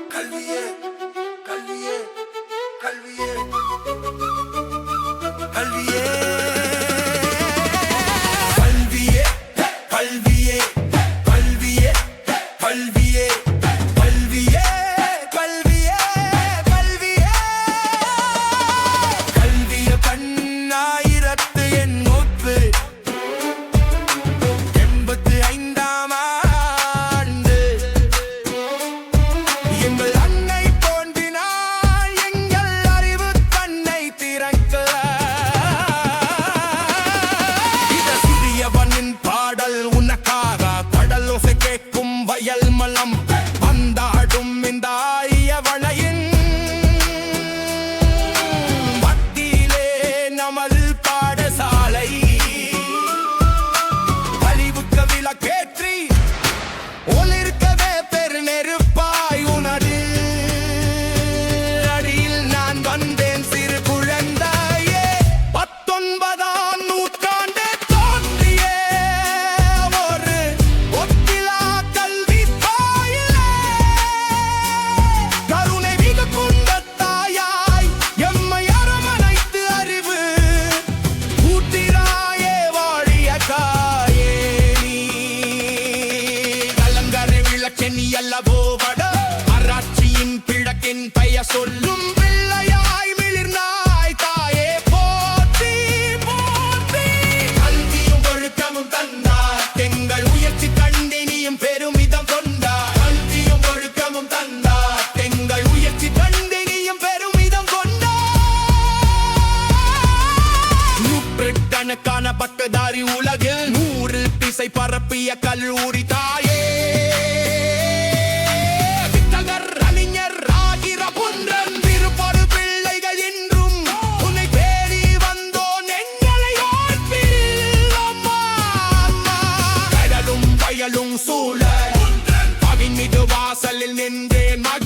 கல்வியே கல்வியே கல்வியே கல்வியே கல்வியே கல்வியே கல்வியே கல்வியே கல்வியே கல்வியே கல்வியே கல்விய கண்ணாயிரத்து எண்ணூற்று 85ஆம் ஆண்டு எங்கள் அன்னை தோன்றினாள் எங்கள் அறிவு கண்ணை திறக்க. இத சிறியவனின் பாடல் உனக்காக கடலோசை கேட்கும் வயல் மலம் வந்தாடும் இந்த ஆயவனையின் மத்தியிலே நமது பாடசாலை அறிவுக்க விளக்கேற்றி ஒளிர்க்கவே பெருநெருப்பாய் உனது அடியில் நான் வந்தேன் சிறு குழந்தையே. 19ஆம் நூற்றாண்டு தோன்றிய ஒரு ஒப்பிலா கல்வி தாயிலே கருணை மிகு கொண்ட தாயாய் எம்மை அரவணைத்து அறிவு ஊட்டிராயே வாழிய காயே நீ. கலங்கரை விளக்கென் அல்லவோ வட ஆராய்ச்சியின் பிழக்கின் பெயர் சொல்லும் பிள்ளையாய் மிளிர்ந்தாய் தாயே போற்றி போற்றி. கல்வியும் ஒழுக்கமும் தந்தார் எங்கள் முயற்சி கண்டினியும் பெருமிதம் கொண்டார். கல்வியும் ஒழுக்கமும் தந்தார் எங்கள் முயற்சி கண்டினியும் பெருமிதம் கொண்டார். நூற்றுக்கணக்கான பட்டதாரி உலகில் 100 திசை பரப்பிய கல்லூரி தாயே. வித்தகர் அறிஞர் ஆகிற புன்றன் திருப்படு பிள்ளைகள் இன்றும் உன்னை தேடி வந்தோன் எங்களை ஓர்ப்பில் அம்மா அம்மா. கடலும் வயலும் சூழ அவின் மீது வாசலில் நின்றேன் மகன்